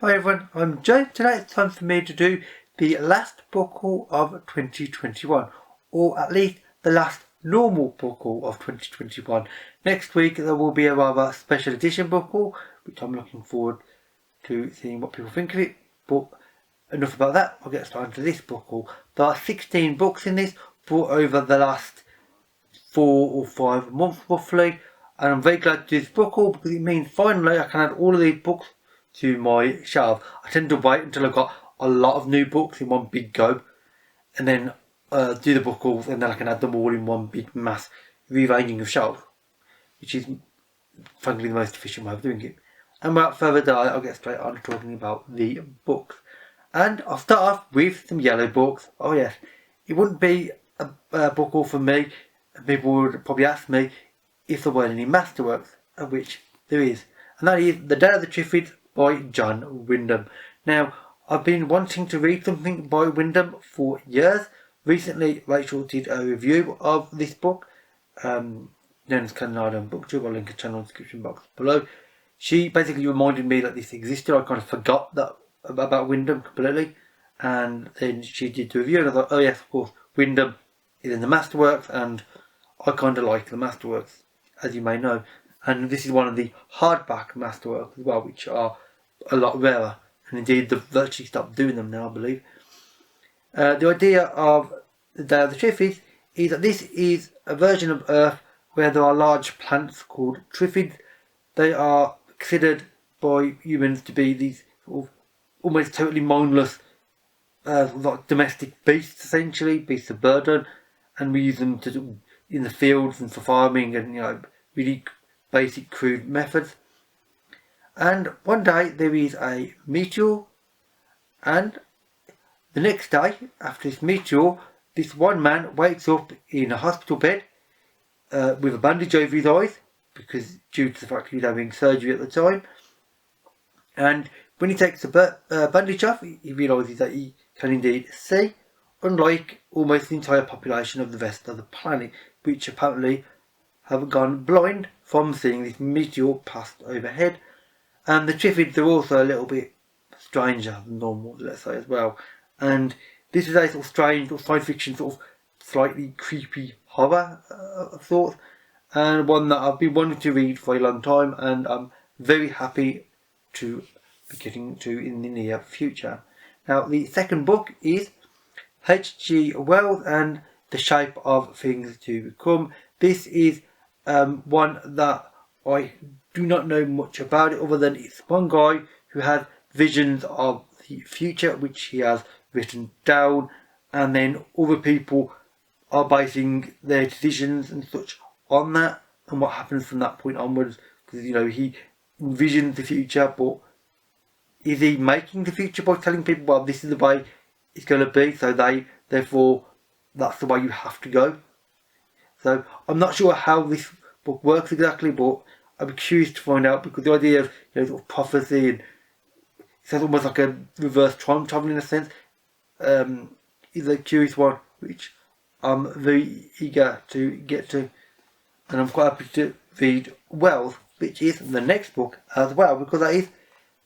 Hi everyone, I'm Joe. Tonight it's time for me to do the last book haul of 2021, or at least the last normal book haul of 2021. Next week there will be a rather special edition book haul, which I'm looking forward to seeing what people think of it. But enough about that, I'll get started to this book haul. There are 16 books in this, brought over the last 4 or 5 months roughly, and I'm very glad to do this book haul because it means finally I can add all of these books to my shelf. I tend to wait until I've got a lot of new books in one big go, and then do the book hauls, and then I can add them all in one big mass rearranging of shelves, which is frankly the most efficient way of doing it. And without further ado, I'll get straight on talking about the books. And I'll start off with some yellow books. Oh yes, it wouldn't be a book haul for me, and people would probably ask me if there weren't any masterworks, of which there is. And that is The Day of the Triffids by John Wyndham. Now, I've been wanting to read something by Wyndham for years. Recently, Rachel did a review of this book, known as FinalBlowJoe. I'll link a channel in the description box below. She basically reminded me that this existed. I kind of forgot that about Wyndham completely, and then she did the review, and I thought, oh yes, of course, Wyndham is in the Masterworks, and I kind of like the Masterworks, as you may know. And this is one of the hardback Masterworks as well, which are a lot rarer, and indeed they've virtually stopped doing them now, I believe. The idea of The Day of the Triffids is that this is a version of Earth where there are large plants called Triffids. They are considered by humans to be these sort of almost totally mindless like domestic beasts, essentially, beasts of burden, and we use them to in the fields and for farming and really basic crude methods. And one day there is a meteor, and the next day after this meteor, this one man wakes up in a hospital bed with a bandage over his eyes, because due to the fact he was having surgery at the time. And when he takes the bandage off, he realises that he can indeed see, unlike almost the entire population of the rest of the planet, which apparently have gone blind from seeing this meteor passed overhead. And the Triffids are also a little bit stranger than normal, let's say, as well. And this is a sort of strange or science fiction, sort of slightly creepy horror of sorts, and one that I've been wanting to read for a long time, and I'm very happy to be getting to in the near future. Now, the second book is H.G. Wells and The Shape of Things to Come. This is one that I do not know much about it, other than it's one guy who has visions of the future which he has written down, and then other people are basing their decisions and such on that and what happens from that point onwards, because he envisions the future, but is he making the future by telling people, well, this is the way it's going to be, so therefore that's the way you have to go? So I'm not sure how this book works exactly, but I'm curious to find out, because the idea of sort of prophecy, and it's almost like a reverse time travel in a sense, is a curious one which I'm very eager to get to, and I'm quite happy to read Wells, which is the next book as well, because that is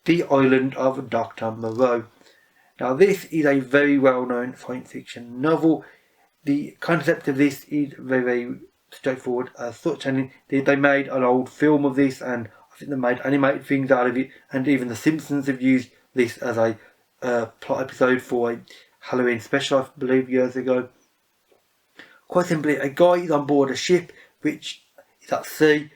The Island of Dr Monroe. Now, this is a very well known science fiction novel. The concept of this is very, very straightforward as such, and they made an old film of this, and I think they made animated things out of it, and even The Simpsons have used this as a plot episode for a Halloween special, I believe, years ago. Quite simply, a guy is on board a ship which is at sea,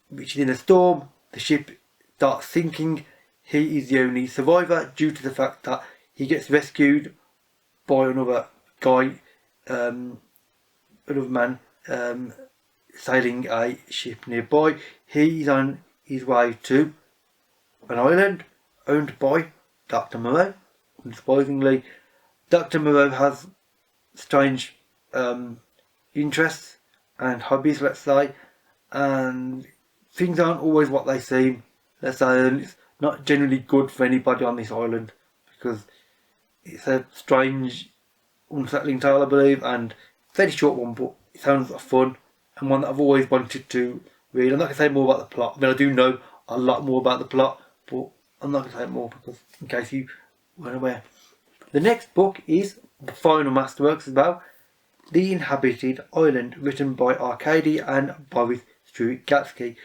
which is in a storm. The ship starts sinking. He is the only survivor due to the fact that he gets rescued by another guy, another man sailing a ship nearby. He is on his way to an island owned by Dr Monroe. Unsurprisingly, Dr Monroe has strange interests and hobbies, let's say, and things aren't always what they seem, let's say, and it's not generally good for anybody on this island, because it's a strange, unsettling tale, I believe, and fairly short one, but it sounds fun, and one that I've always wanted to read. I'm not going to say more about the plot. I mean, I do know a lot more about the plot, but I'm not going to say more because in case you weren't aware. The next book is the final masterworks as well, The Inhabited Island, written by Arkady and Boris Strugatsky.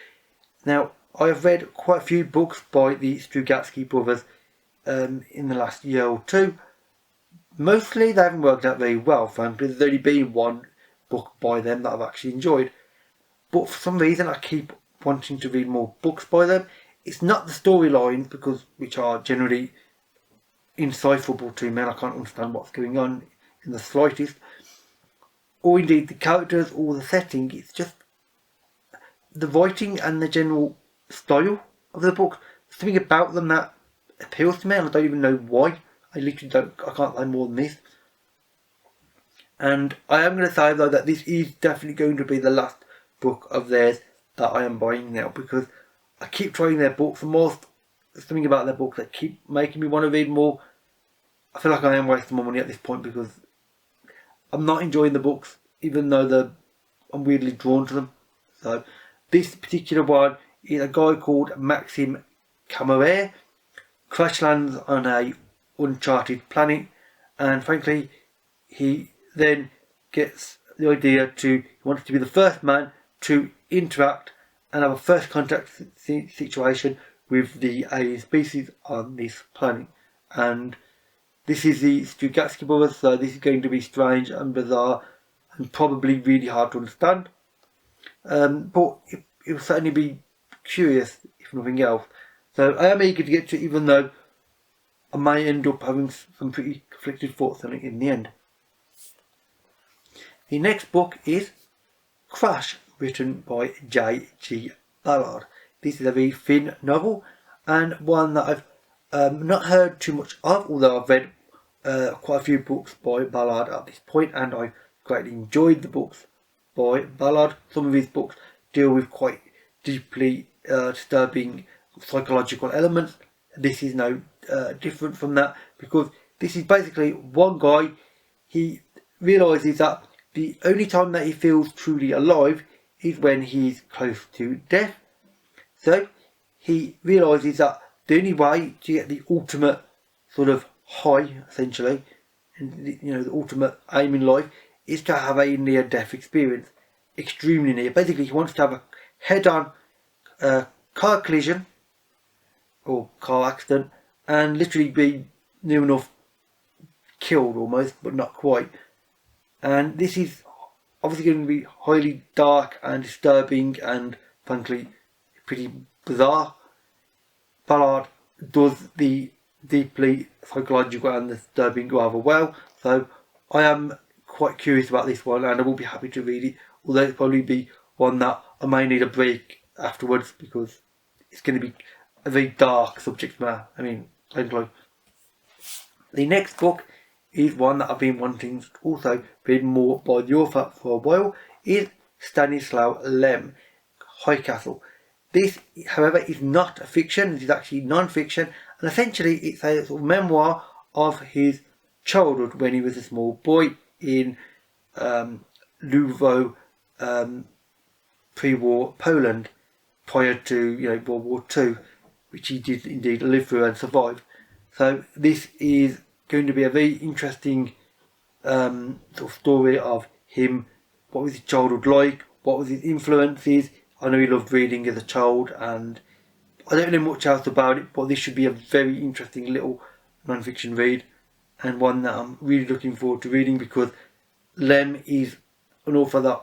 Now, I have read quite a few books by the Strugatsky brothers in the last year or two. Mostly they haven't worked out very well, frankly. There's only been one book by them that I've actually enjoyed. But for some reason I keep wanting to read more books by them. It's not the storylines, which are generally indecipherable to me. I can't understand what's going on in the slightest. Or indeed the characters or the setting. It's just the writing and the general style of the book. There's something about them that appeals to me, and I don't even know why. I can't say more than this. And I am going to say though that this is definitely going to be the last book of theirs that I am buying now, because I keep trying their books, and whilst there's something about their books that keep making me want to read more, I feel like I am wasting my money at this point because I'm not enjoying the books, even though I'm weirdly drawn to them. So this particular one is a guy called Maxim Camerer, crash lands on a uncharted planet, and frankly he then gets the idea he wants to be the first man to interact and have a first contact situation with the alien species on this planet. And this is the Strugatsky brothers, so this is going to be strange and bizarre and probably really hard to understand. But it will certainly be curious, if nothing else. So I am eager to get to it, even though I may end up having some pretty conflicted thoughts on it in the end. The next book is Crash, written by J.G. Ballard. This is a very thin novel and one that I've not heard too much of, although I've read quite a few books by Ballard at this point, and I greatly enjoyed the books by Ballard. Some of his books deal with quite deeply disturbing psychological elements. This is no different from that, because this is basically one guy. He realises that the only time that he feels truly alive is when he's close to death. So he realises that the only way to get the ultimate sort of high, essentially, and the ultimate aim in life, is to have a near-death experience, extremely near. Basically, he wants to have a head-on car collision or car accident and literally be near enough killed almost, but not quite. And this is obviously going to be highly dark and disturbing and frankly pretty bizarre. Ballard does the deeply psychological and disturbing rather well, so I am quite curious about this one, and I will be happy to read it, although it'll probably be one that I may need a break afterwards because it's going to be a very dark subject matter. The next book is one that I've been wanting to also read more by the author for a while, is Stanislaw Lem, Highcastle. This, however, is not a fiction. It is actually non-fiction, and essentially it's a sort of memoir of his childhood when he was a small boy in Lwow, pre-war Poland, prior to World War II, which he did indeed live through and survive. So this is going to be a very interesting sort of story of him. What was his childhood like? What was his influences? I know he loved reading as a child, and I don't know much else about it, but this should be a very interesting little non-fiction read, and one that I'm really looking forward to reading, because Lem is an author that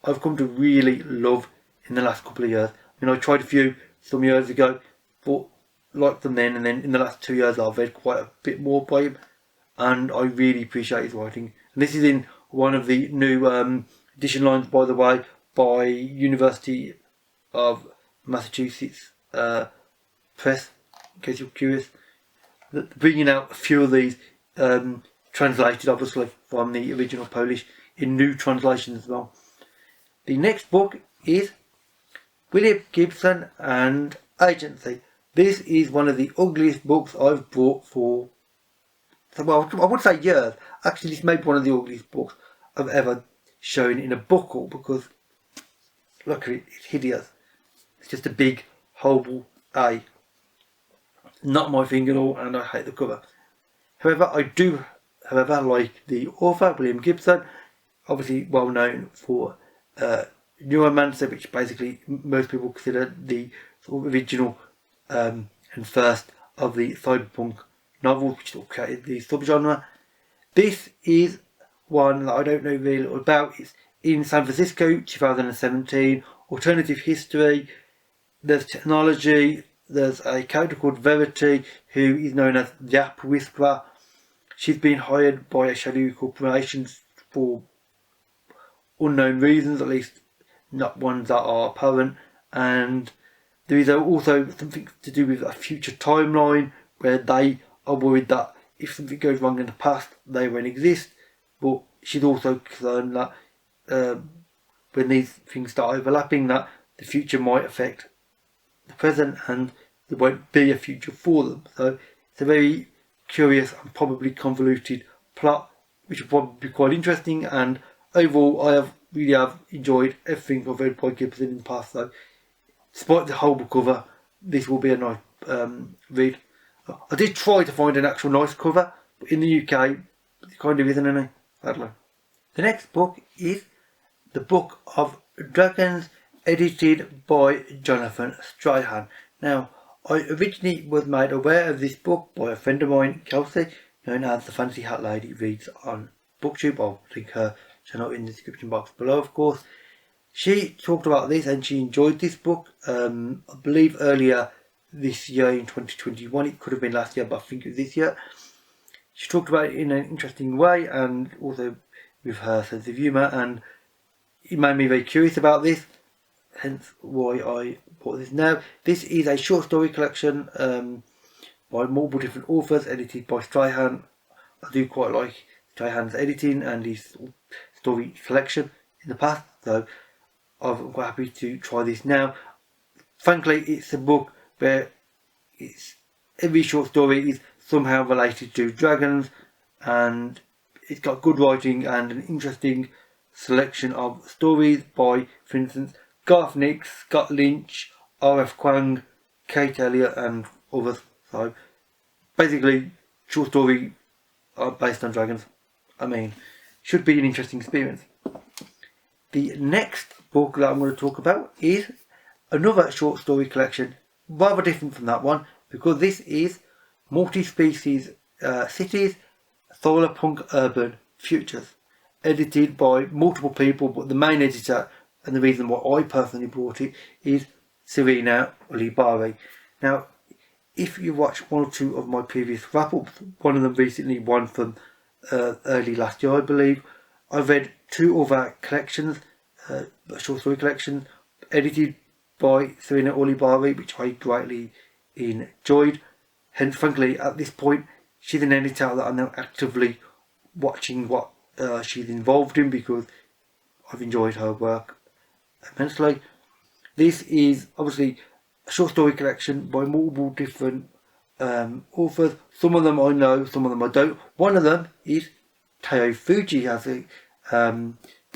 I've come to really love in the last couple of years. I tried a few some years ago, but liked them then, and then in the last 2 years I've read quite a bit more by him, and I really appreciate his writing. And this is in one of the new edition lines, by the way, by University of Massachusetts Press, in case you're curious. Bringing out a few of these translated obviously from the original Polish in new translations as well. The next book is William Gibson and Agency. This is one of the ugliest books I've bought for, well, I would say years. Actually, this may be one of the ugliest books I've ever shown in a book haul, because look at it, it's hideous. It's just a big, horrible A. not my thing at all, and I hate the cover. However, I do, like the author, William Gibson, obviously well known for Neuromancer, which basically most people consider the sort of original and first of the cyberpunk novels, which sort of created the subgenre. This is one that I don't know really little about. It's in San Francisco, 2017. Alternative history. There's technology. There's a character called Verity, who is known as the App Whisperer. She's been hired by a shadowy corporation for unknown reasons, at least not ones that are apparent. And there is also something to do with a future timeline where they are worried that if something goes wrong in the past, they won't exist. But she's also concerned that when these things start overlapping, that the future might affect the present and there won't be a future for them. So it's a very curious and probably convoluted plot, which will probably be quite interesting. And overall, I really have enjoyed everything I've read by Gibson in the past. So despite the horrible cover, this will be a nice read. I did try to find an actual nice cover, but in the UK, it kind of isn't any, sadly. The next book is The Book of Dragons, edited by Jonathan Strahan. Now, I originally was made aware of this book by a friend of mine, Kelsey, known as the Fancy Hat Lady, reads on BookTube. I'll link her channel in the description box below, of course. She talked about this and she enjoyed this book. I believe earlier this year in 2021. It could have been last year, but I think it was this year. She talked about it in an interesting way and also with her sense of humour, and it made me very curious about this, hence why I bought this now. This is a short story collection by multiple different authors, edited by Strahan. I do quite like Strahan's editing and his story selection in the past, so I'm quite happy to try this now. Frankly, it's a book where every short story is somehow related to dragons, and it's got good writing and an interesting selection of stories by, for instance, Garth Nix, Scott Lynch, R.F. Kuang, Kate Elliott and others. So basically, short story based on dragons. I mean, should be an interesting experience. The next book that I'm going to talk about is another short story collection, rather different from that one, because this is Multispecies Cities, Solarpunk Urban Futures, edited by multiple people, but the main editor, and the reason why I personally bought it, is Sarena Ulibarri. Now, if you watched one or two of my previous wrap-ups, one of them recently, one from early last year I believe, I've read two other collections, short story collections, edited by Sarena Ulibarri, which I greatly enjoyed. Hence, frankly, at this point, she's an editor that I'm now actively watching what she's involved in, because I've enjoyed her work immensely. This is obviously a short story collection by multiple different authors. Some of them I know, some of them I don't. One of them is Teo Fuji, has a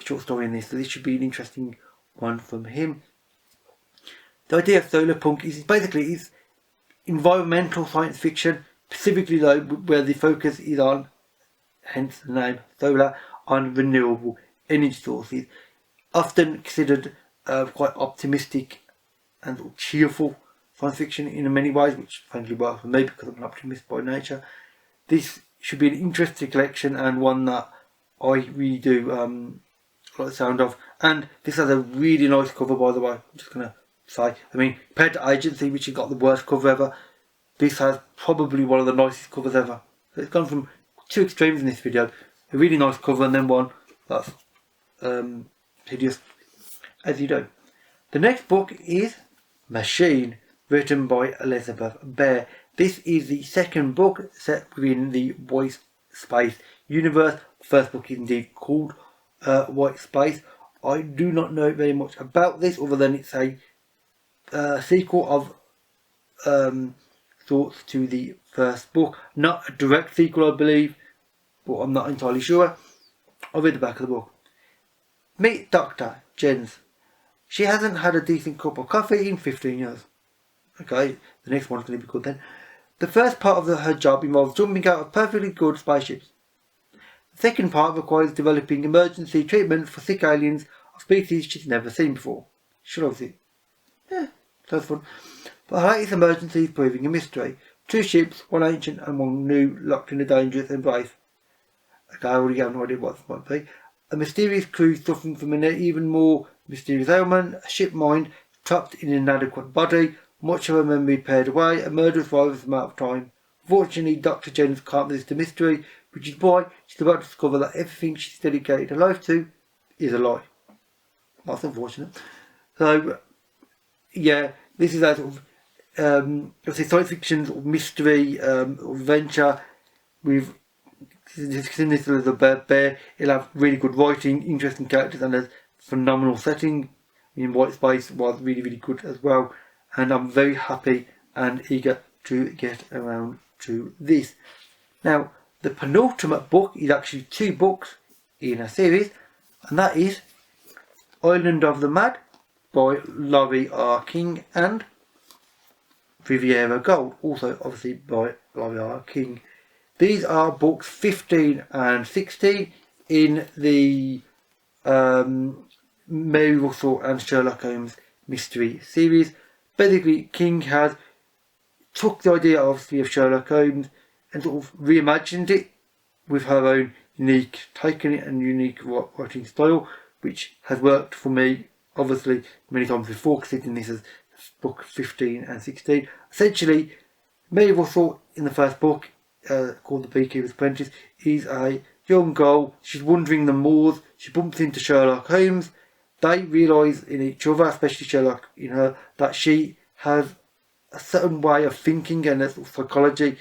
short story in this, so this should be an interesting one from him. The idea of Solarpunk is basically environmental science fiction, specifically though where the focus is on, hence the name solar, on renewable energy sources, often considered quite optimistic and cheerful science fiction in many ways, which frankly works for me because I'm an optimist by nature. This should be an interesting collection and one that I really do like the sound of. And this has a really nice cover, by the way. I'm just going to say, I mean, compared to Agency, which has got the worst cover ever, this has probably one of the nicest covers ever. So it's gone from two extremes in this video. A really nice cover and then one that's hideous, as you do. The next book is Machine, written by Elizabeth Bear. This is the second book set within the White Space universe. The first book is indeed called White Space. I do not know very much about this other than it's a sequel of thoughts to the first book. Not a direct sequel, I believe, but I'm not entirely sure. I'll read the back of the book. Meet Dr. Jens. She hasn't had a decent cup of coffee in 15 years. Okay, the next one's going to be good then. The first part of her job involves jumping out of perfectly good spaceships. The second part requires developing emergency treatment for sick aliens of species she's never seen before. Should obviously. Yeah, sounds fun. But her latest emergency is proving a mystery. 2 ships, one ancient and one new, locked in a dangerous embrace. Okay, I already have no idea what this might be. A mysterious crew suffering from an even more mysterious ailment, a ship mind trapped in an inadequate body, much of her memory pared away, a murderous virus from out of time. Fortunately, Dr. Jennings can't resist the mystery, which is why she's about to discover that everything she's dedicated her life to is a lie. That's unfortunate. So, yeah, this is a sort of science fiction sort of mystery adventure with Stanislaw Lem. It'll have really good writing, interesting characters, and a phenomenal setting. In White Space was really, really good as well, and I'm very happy and eager to get around to this. Now, the penultimate book is actually 2 books in a series, and that is Island of the Mad by Laurie R. King and Riviera Gold, also obviously by Laurie R. King. These are books 15 and 16 in the Mary Russell and Sherlock Holmes mystery series. Basically, King has took the idea obviously of Sherlock Holmes and sort of reimagined it with her own unique take on it and unique writing style, which has worked for me obviously many times before, considering this as book 15 and 16. Essentially, Mary Russell in the first book, called The Beekeeper's Apprentice, is a young girl. She's wandering the moors. She bumps into Sherlock Holmes. They realise in each other, especially Sherlock in her, that she has a certain way of thinking and a sort of psychology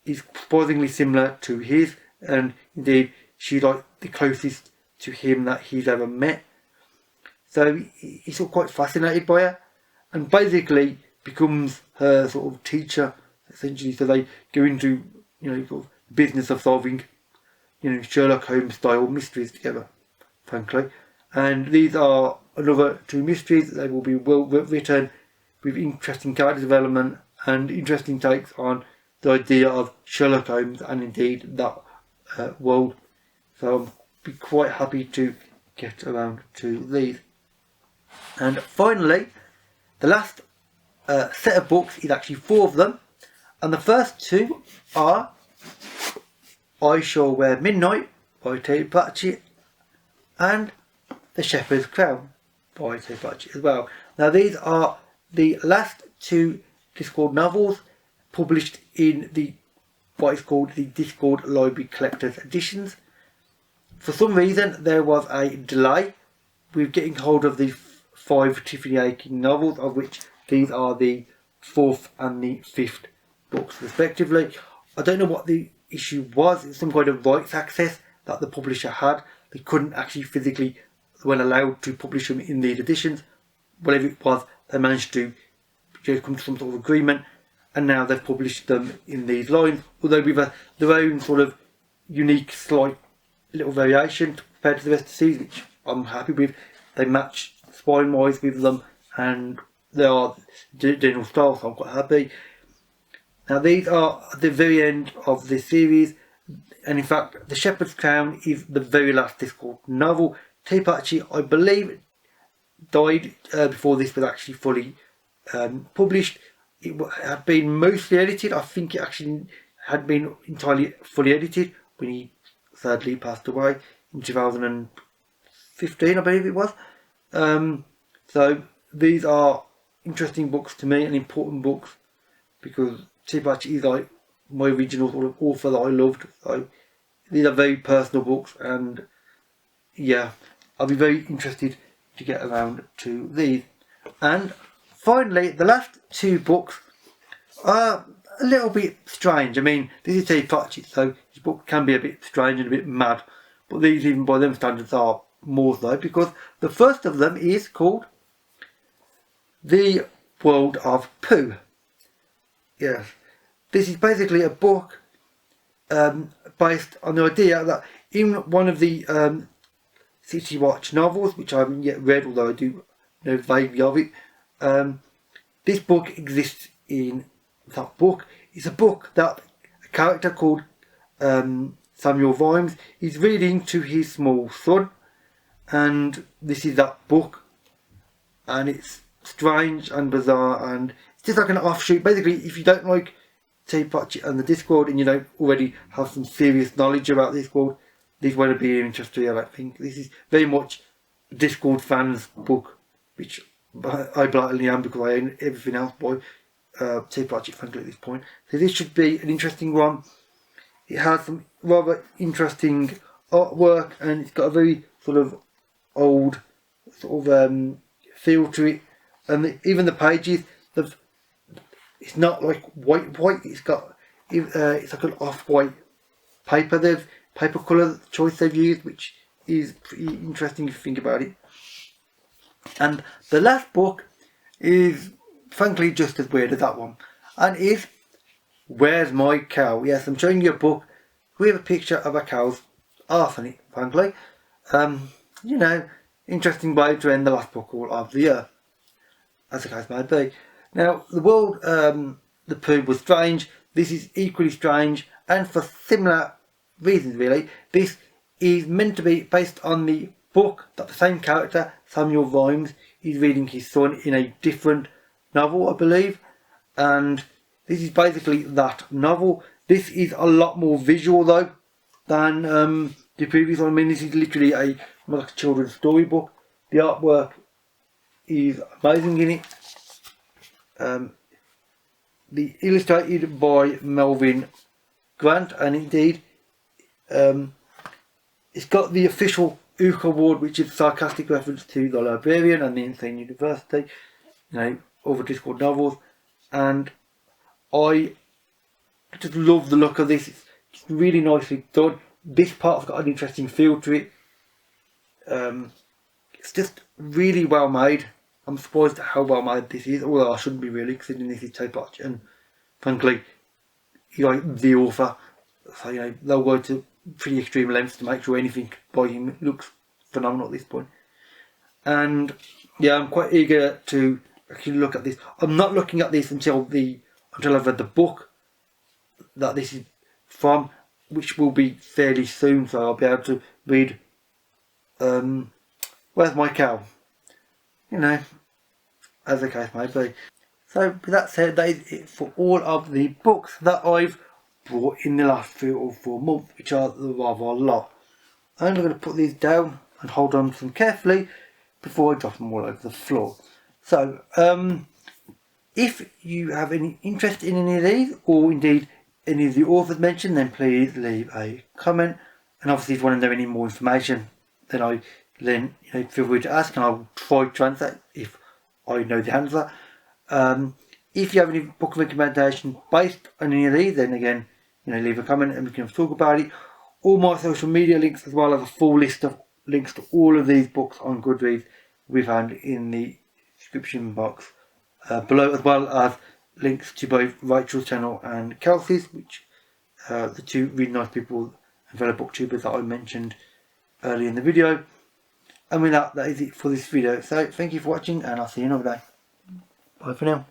is surprisingly similar to his, and indeed she's like the closest to him that he's ever met. So he's sort of quite fascinated by her, and basically becomes her sort of teacher essentially. So they go into, sort of business of solving, Sherlock Holmes style mysteries together, frankly. And these are another 2 mysteries. They will be well written with interesting character development and interesting takes on the idea of Sherlock Holmes and indeed that world. So I'll be quite happy to get around to these. And finally, the last set of books is actually 4 of them, and the first 2 are I Shall Wear Midnight by Pratchett and The Shepherd's Crown by Pratchett as well. Now these are the last 2 Discord novels published in what is called the Discord Library Collector's Editions. For some reason there was a delay with getting hold of the 5 Tiffany Aching novels, of which these are the 4th and the 5th books respectively. I don't know what the issue was. It's some kind of rights access that the publisher had. They couldn't actually physically, when allowed to publish them in these editions. Whatever it was, they managed to come to some sort of agreement, and now they've published them in these lines, although with their own sort of unique slight little variation compared to the rest of the series, which I'm happy with. They match spine wise with them, and they are general style, so I'm quite happy. Now these are at the very end of the series, and in fact The Shepherd's Crown is the very last Discord novel. Pratchett, I believe, died before this was actually fully published. It had been mostly edited. I think it actually had been entirely fully edited when he sadly passed away in 2015, I believe it was. So these are interesting books to me and important books, because Pratchett is like my original sort of author that I loved. So these are very personal books, and yeah, I'll be very interested to get around to these. And finally, the last 2 books are a little bit strange. I mean, this is Pratchett, so his book can be a bit strange and a bit mad, but these, even by them standards, are more so, because the first of them is called The World of Poo. Yes, this is basically a book based on the idea that in one of the City Watch novels, which I haven't yet read, although I do know vaguely of it, this book exists in that book. it's a book that a character called Samuel Vimes is reading to his small son, and this is that book, and it's strange and bizarre, and it's just like an offshoot. Basically, if you don't like Pratchett and the Discworld, and you don't already have some serious knowledge about this world, this won't be of interest to you. I think this is very much a Discworld fans book, which I blatantly am because I own everything else by Pratchett frankly at this point. So this should be an interesting one. It has some rather interesting artwork, and it's got a very sort of old sort of feel to it, and even the pages, it's not like white. It's got it's like an off-white paper. They've paper colour choice they've used, which is pretty interesting if you think about it. And the last book is frankly just as weird as that one, and is Where's My Cow? Yes, I'm showing you a book with a picture of a cow's arse on it, frankly. You know, interesting way to end the last book of the year, as the case may be. Now, the World the Poo was strange. This is equally strange, and for similar reasons really. This is meant to be based on the book that the same character, Samuel Vimes, is reading his son in a different novel, I believe. And this is basically that novel. This is a lot more visual though than the previous one. I mean, this is literally like a children's storybook. The artwork is amazing in it. The illustrated by Melvin Grant, and indeed it's got the official Ook Award, which is a sarcastic reference to The Librarian and The Insane University, you know, other Discworld novels, and I just love the look of this. It's really nicely done. This part's got an interesting feel to it. It's just really well made. I'm surprised at how well made this is, although I shouldn't be really, considering this is Pratchett, and frankly, you know, the author, so you know, they'll go to pretty extreme lengths to make sure anything by him looks phenomenal at this point. And yeah, I'm quite eager to actually look at this. I'm not looking at this until I've read the book that this is from, which will be fairly soon, so I'll be able to read Where's My Cow? You know, as the case may be. So with that said, that is it for all of the books that I've brought in the last 3 or 4 months, which are rather a lot. I'm going to put these down and hold on to them carefully before I drop them all over the floor. So if you have any interest in any of these, or indeed any of the authors mentioned, then please leave a comment. And obviously if you want to know any more information, then you know, feel free to ask, and I'll try to answer if I know the answer. If you have any book recommendation based on any of these, then again, you know, leave a comment and we can talk about it. All my social media links, as well as a full list of links to all of these books on Goodreads, we found in the description box below, as well as links to both Rachel's channel and Kelsey's, which the two really nice people and fellow booktubers that I mentioned earlier in the video. And with that, that is it for this video. So thank you for watching, and I'll see you another day. Bye for now.